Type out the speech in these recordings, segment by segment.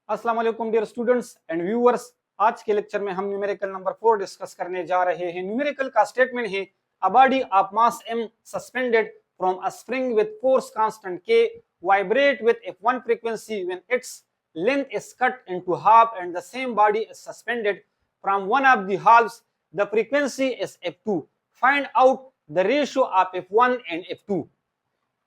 अस्सलाम वालेकुम dear students and viewers. आज के लेक्चर में हम न्यूमेरिकल नंबर 4 डिस्कस करने जा रहे हैं। न्यूमेरिकल का स्टेटमेंट है a body of mass m suspended from a spring with force constant k vibrate with f1 frequency when its length is cut into half and the same body is suspended from one of the halves. The frequency is f2. Find out the ratio of f1 and f2.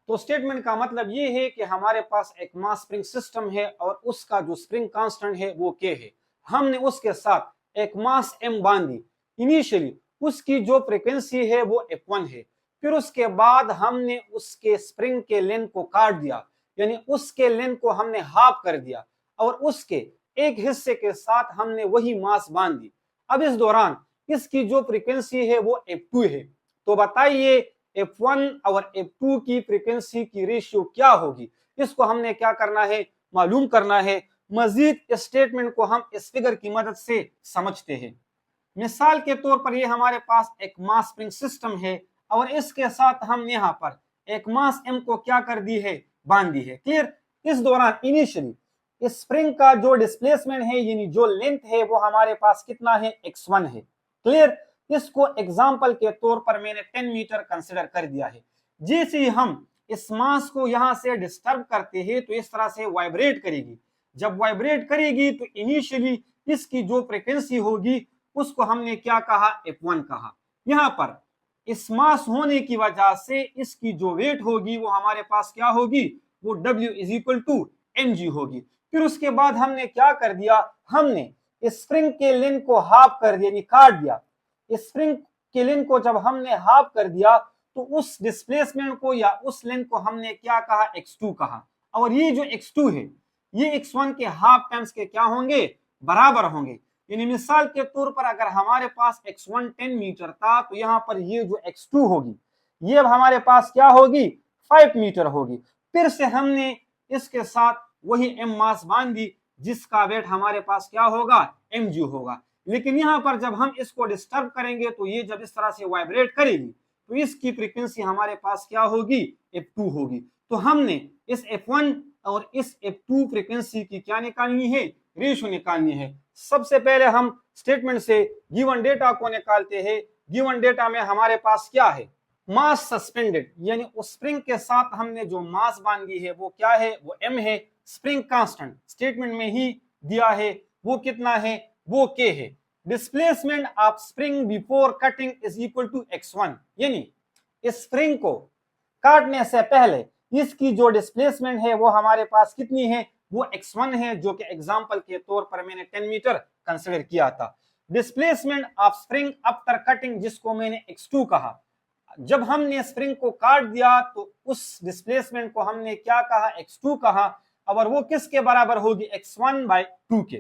तो statement का मतलब ये है कि हमारे पास एक मास spring system है और उसका जो स्प्रिंग कांस्टेंट है वो के है। हमने उसके साथ एक मास m बांधी। इनिशियली उसकी जो फ्रीक्वेंसी है वो f1 है। फिर उसके बाद हमने उसके स्प्रिंग के लेंथ को काट दिया, यानी उसके लेंथ को हमने हाफ कर दिया और उसके एक हिस्से के साथ हमने वही मास बांध दी। अब इस दौरान इसकी जो फ्रीक्वेंसी है वो f2 है। तो बताइए f1 और f2 की फ्रीक्वेंसी की रेशियो क्या होगी। इसको हमने क्या करना है, मालूम करना है। मजीद स्टेटमेंट को हम इस फिगर की मदद से समझते हैं। मिसाल के तौर पर ये हमारे पास एक मास स्प्रिंग सिस्टम है और इसके साथ हम यहाँ पर एक मास m को क्या कर दी है, बांध दी है। क्लियर। इस दौरान इनिशियली इस स्प्रिंग का जो डिस्प्लेसमेंट है यानी जो लेंथ है वो हमारे पास कितना है, x1 है। क्लियर। इसको एग्जाम्पल के तौर पर मैंने 10 मीटर कंसिडर कर दिया है। जैसे ही हम इस मास को यहां से डिस्टर्ब करते हैं तो इस तरह से वाइब्रेट करेगी। जब वाइब्रेट करेगी तो इनिशियली इसकी जो फ्रीक्वेंसी होगी उसको हमने क्या कहा, f1 कहा। यहां पर इस मास होने की वजह से इसकी जो वेट होगी वो हमारे पास क्या होगी, वो W is equal to mg होगी। फिर उसके बाद हमने क्या कर दिया, हमने इस स्प्रिंग के लेंथ को हाफ कर दिया, यानी काट दिया। स्प्रिंग के लेंथ को जब हमने हाफ कर दिया तो उस डिस्प्लेसमेंट को या उस लेंथ को हमने क्या कहा, x2 कहा। और ये जो x2 है ये x1 के हाफ टाइम्स के क्या होंगे, बराबर होंगे। यानी मिसाल के तौर पर अगर हमारे पास x1 10 मीटर था तो यहाँ पर ये जो x2 होगी ये अब हमारे पास क्या होगी, 5 मीटर होगी। फिर से हमने इसके साथ वही m मास बांध दी जिसका वेट हमारे पास क्या होगा, mg होगा। लेकिन यहाँ पर जब हम इसको डिस्टर्ब करेंगे तो ये जब इस तरह से वाइब्रेट करेगी तो इसकी फ्रीक्वेंसी हमारे पास क्या होगी, f2 होगी। तो हमने इस f1 और इस f2 फ्रीक्वेंसी की क्या निकालनी है, रेशियो निकालनी है। सबसे पहले हम स्टेटमेंट से गिवन डेटा को निकालते हैं। गिवन डेटा में हमारे पास क्या है, मास सस्पेंडेड, यानी उस स्प्रिंग के साथ हमने जो मास बांधी है वो क्या है, वो m है। स्प्रिंग कांस्टेंट स्टेटमेंट में ही दिया है, वो कितना है, वो k है। Displacement of spring before cutting is equal to x1, यानी इस स्प्रिंग को काटने से पहले इसकी जो डिस्प्लेसमेंट है वो हमारे पास कितनी है, वो x1 है, जो कि एग्जांपल के तौर पर मैंने 10 मीटर कंसीडर किया था। Displacement of spring after cutting जिसको मैंने x2 कहा। जब हमने स्प्रिंग को काट दिया तो उस डिस्प्लेसमेंट को हमने क्या कहा, x2 कहा। और वो किसके बराबर होगी, x1/2 के।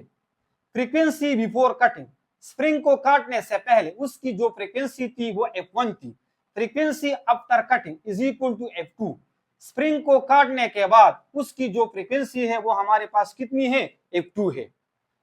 फ्रीक्वेंसी बिफोर कटिंग, स्प्रिंग को काटने से पहले उसकी जो फ्रीक्वेंसी थी वो f1 थी। Frequency after cutting is equal to f2। Spring को काटने के बाद उसकी जो फ्रीक्वेंसी है वो हमारे पास कितनी है, f2 है।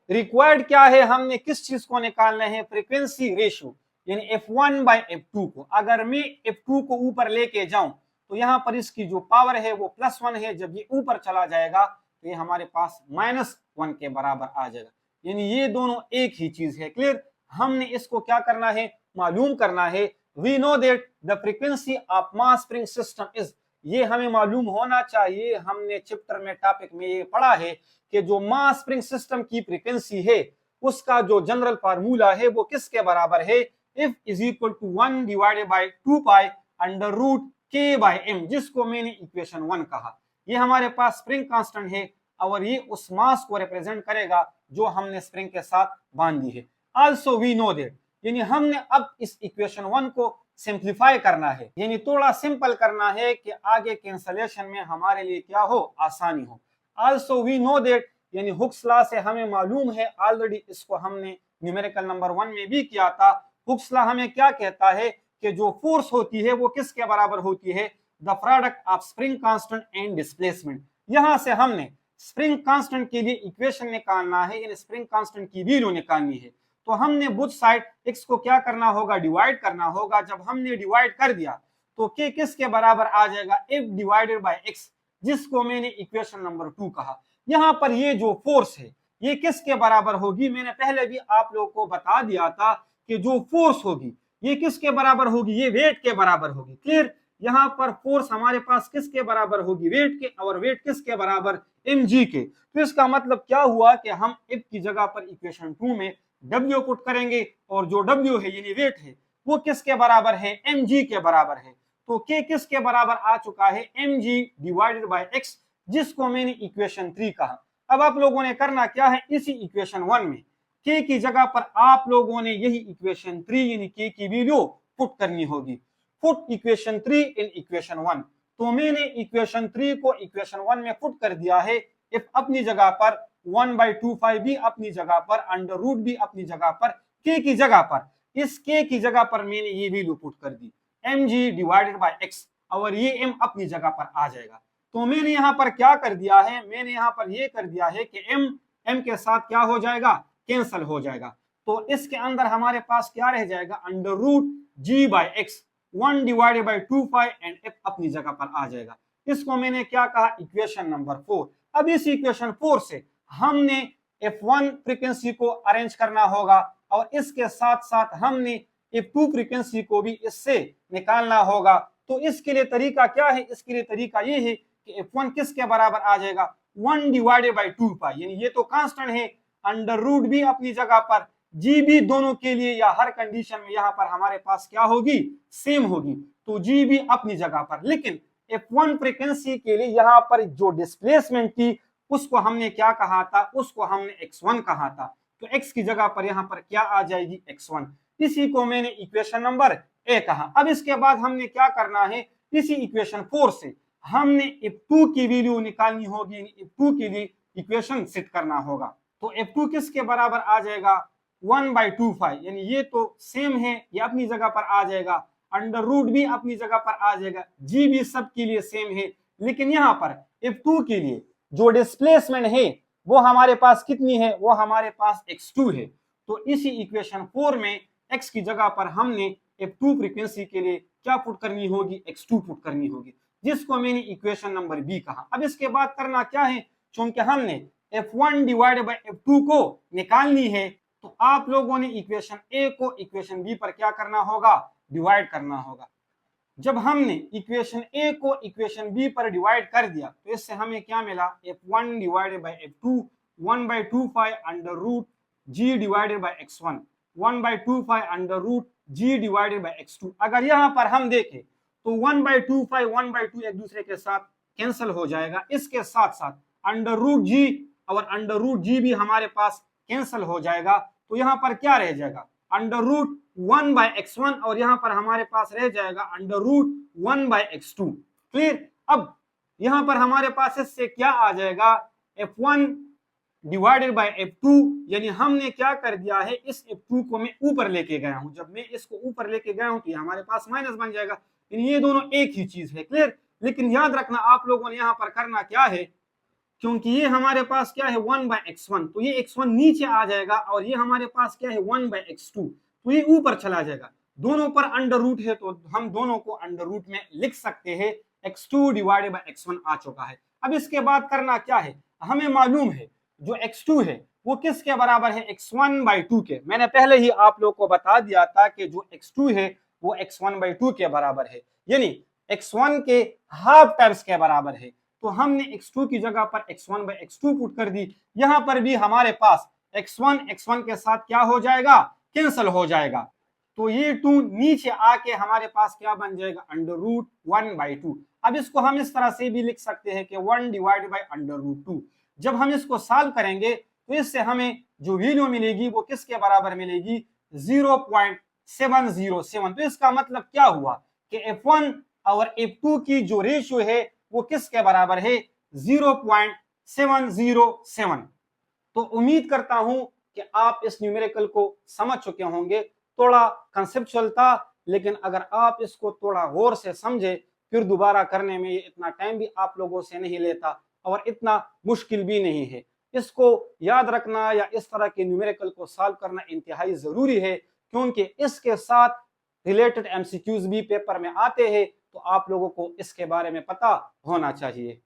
रिक्वायर्ड क्या है, हमने किस चीज को निकालना है, फ्रीक्वेंसी रेशियो, यानी f1/f2 को। अगर मैं f2 को ऊपर लेके जाऊं तो यहाँ पर इसकी जो पावर है वो +1 है। जब ये ऊपर चला जाएगा तो ये हमारे पास -1 के बराबर आ जाएगा, यानी ये दोनों एक ही चीज है। क्लियर। हमने इसको क्या करना है, मालूम करना है। We know that the frequency of mass spring system is, ये हमें मालूम होना चाहिए। हमने चैप्टर में टॉपिक में ये पढ़ा है कि जो मास स्प्रिंग सिस्टम की फ्रीक्वेंसी है उसका जो जनरल फार्मूला है वो किसके बराबर है, F is equal to 1 divided by 2 pi under root k/m, जिसको मैंने इक्वेशन 1 कहा। ये हमारे पास स्प्रिंग कांस्टेंट है और ये उस मास को रिप्रेजेंट करेगा जो हमने स्प्रिंग के साथ बांध दी है। आल्सो वी नो दैट, यानी हमने अब इस इक्वेशन 1 को सिंप्लीफाई करना है, यानी थोड़ा सिंपल करना है कि आगे कैंसलेशन में हमारे लिए क्या हो, आसानी हो। आल्सो वी नो दैट, यानी हुक्स लॉ से हमें मालूम है, ऑलरेडी इसको हमने न्यूमेरिकल नंबर 1 में भी किया था। हुक्स लॉ हमें क्या कहता है कि जो फोर्स होती है वो किसके बराबर होती है, the product of spring constant and displacement. यहां से हमने स्प्रिंग कांस्टेंट के लिए इक्वेशन निकालना है, यानी स्प्रिंग कांस्टेंट की वैल्यू निकालनी है। तो हमने बुथ साइड x को क्या करना होगा, डिवाइड करना होगा। जब हमने डिवाइड कर दिया तो k किसके बराबर आ जाएगा, f डिवाइडेड बाय x, जिसको मैंने इक्वेशन नंबर 2 कहा। यहाँ पर ये जो फोर्स है ये किसके बराबर होगी? मैंने पहले भी आप लोगों को बता दिया था कि जो फोर्स होगी ये किसके बराबर होगी? ये वेट के बराबर होगी। क्लियर? यहाँ पर फोर्स हमारे पास किसके बराबर होगी? वेट के। और वेट किसके बराबर? mg के। तो इसका मतलब क्या हुआ कि हम F की जगह पर इक्वेशन 2 में W पुट करेंगे और जो W है यानी वेट है वो किसके बराबर है? mg के बराबर है। तो K किसके बराबर आ चुका है? mg डिवाइडेड बाय x, जिसको मैंने इक्वेशन 3 कहा। अब आप लोगों ने करना क्या है? इसी इक्वेशन 1 में K की जगह पर आप लोगों ने यही इक्वेशन 3 यानी K की वैल्यू पुट करनी होगी। Put equation 3 in equation 1। तो मैंने इक्वेशन 3 को इक्वेशन 1 में पुट कर दिया है। इफ अपनी जगह पर 1/2 भी अपनी जगह पर, अंडर रूट भी अपनी जगह पर, K की जगह पर, इस K की जगह पर मैंने ये वैल्यू पुट कर दी mg डिवाइडेड बाय x, और ये m अपनी जगह पर आ जाएगा। तो मैंने यहाँ पर क्या कर दिया है? मैंने यहाँ पर ये कर दिया है कि m के साथ क्या हो जाएगा? कैंसल हो जाएगा। तो इसके अंदर हमारे पास क्या रह जाएगा? Under root g by x, 1 divided by 2 and f अपनी जगह पर आ जाएगा। इसको मैंने क्या कहा? Equation number 4। अब इस इक्वेशन 4 से हमने F1 फ्रीक्वेंसी को अरेंज करना होगा और इसके साथ साथ हमने F2 फ्रीक्वेंसी को भी इससे निकालना होगा। तो इसके लिए तरीका क्या है? इसके लिए तरीका ये है कि F1 किसके बराबर आ जाएगा? 1 डिवाइडेड बाय 2 पाई, यानी ये तो कांस्टेंट है, अंडर रूट भी अपनी जगह पर, जी भी दोनों के लिए या हर कंडीशन में यहाँ पर हमारे पास क्या होगी? सेम होगी। तो जी भी अपनी जगह पर, लेकिन F1 फ्रीक्वेंसी के लिए यहाँ पर जो डिस्प्लेसमेंट थी उसको हमने क्या कहा था? उसको हमने x1 कहा था। तो x की जगह पर यहाँ पर क्या आ जाएगी? x1। इसी को मैंने इक्वेशन नंबर ए कहा। अब इसके बाद हमने क्या करना है? इसी इक्वेशन 4 से हमने F2 की वैल्यू निकालनी होगी, F2 के लिए इक्वेशन सेट करना होगा। तो F2 किसके बराबर आ जाएगा? 1/2, यानी ये तो सेम है, ये अपनी जगह पर आ जाएगा, अंडर रूट भी अपनी जगह पर आ जाएगा, जी भी सब के लिए सेम है। लेकिन यहाँ पर F2 के लिए जो डिस्प्लेसमेंट है वो हमारे पास कितनी है? वो हमारे पास x2 है। तो इसी इक्वेशन 4 में x की जगह पर हमने F2 फ्रीक्वेंसी के लिए क्या पुट करनी होगी? x2 पुट करनी होगी, जिसको मैंने इक्वेशन नंबर बी कहा। अब इसके बाद करना क्या है? क्योंकि हमने F1 डिवाइडेड बाय F2 को निकालनी है, तो आप लोगों ने इक्वेशन ए को इक्वेशन बी पर क्या करना होगा? डिवाइड करना होगा। जब हमने इक्वेशन ए को इक्वेशन बी पर डिवाइड कर दिया तो इससे हमें क्या मिला? F1 divided by F2 1/2 under root g divided by x1, 1/2 under root g divided by x2। अगर यहाँ पर हम देखें तो 1/2 1/2 एक दूसरे के साथ कैंसिल हो जाएगा। इसके साथ साथ अंडर रूट g और अंडर रूट g भी हमारे पास कैंसिल हो जाएगा। तो यहाँ पर क्या रह जाएगा? अंडर रूट 1/x1 और यहाँ पर हमारे पास रह जाएगा अंडर रूट 1/x2। क्लियर? अब यहाँ पर हमारे पास इससे क्या आ जाएगा? F1 डिवाइडेड बाय F2, यानी हमने क्या कर दिया है? इस F2 को मैं ऊपर लेके गया हूं। जब मैं इसको ऊपर लेके गया हूं तो ये हमारे पास माइनस बन जाएगा। ये दोनों एक ही चीज है। क्लियर? लेकिन याद रखना आप लोगों ने यहाँ पर करना क्या है, क्योंकि ये हमारे पास क्या है? 1/x1, तो ये x1 नीचे आ जाएगा और ये हमारे पास क्या है? 1/x2, तो ये ऊपर चला जाएगा। दोनों पर अंडर रूट है तो हम दोनों को अंडर रूट में लिख सकते हैं। x2 डिवाइडेड बाय x1 आ चुका है। अब इसके बाद करना क्या है? हमें मालूम है जो x2 है वो किसके बराबर है? x1/2 के। मैंने पहले ही आप लोग को बता दिया था कि जो x2 है वो x1/2 के बराबर है, यानी x1 के हाफ टाइम्स के बराबर है। तो हमने x2 की जगह पर x1/x2 पुट कर दी। यहां पर भी हमारे पास x1 के साथ क्या हो जाएगा? कैंसिल हो जाएगा। तो ये 2 नीचे आके हमारे पास क्या बन जाएगा? Under root 1/2। अब इसको हम इस तरह से भी लिख सकते हैं कि 1 डिवाइडेड बाय अंडर रूट 2। जब हम इसको सॉल्व करेंगे तो इससे हमें जो वैल्यू मिलेगी वो किसके बराबर मिलेगी? 0.707। तो इसका मतलब क्या हुआ कि F1 और F2 की जो रेशियो है वो किसके बराबर है? 0.707। तो उम्मीद करता हूं कि आप इस न्यूमेरिकल को समझ चुके होंगे। थोड़ा कंसेप्चुअल था, लेकिन अगर आप इसको थोड़ा गौर से समझे फिर दोबारा करने में ये इतना टाइम भी आप लोगों से नहीं लेता और इतना मुश्किल भी नहीं है। इसको याद रखना या इस तरह के न्यूमेरिकल को सॉल्व करना इंतहाई जरूरी है, क्योंकि इसके साथ रिलेटेड एमसीक्यूज भी पेपर में आते हैं, तो आप लोगों को इसके बारे में पता होना चाहिए।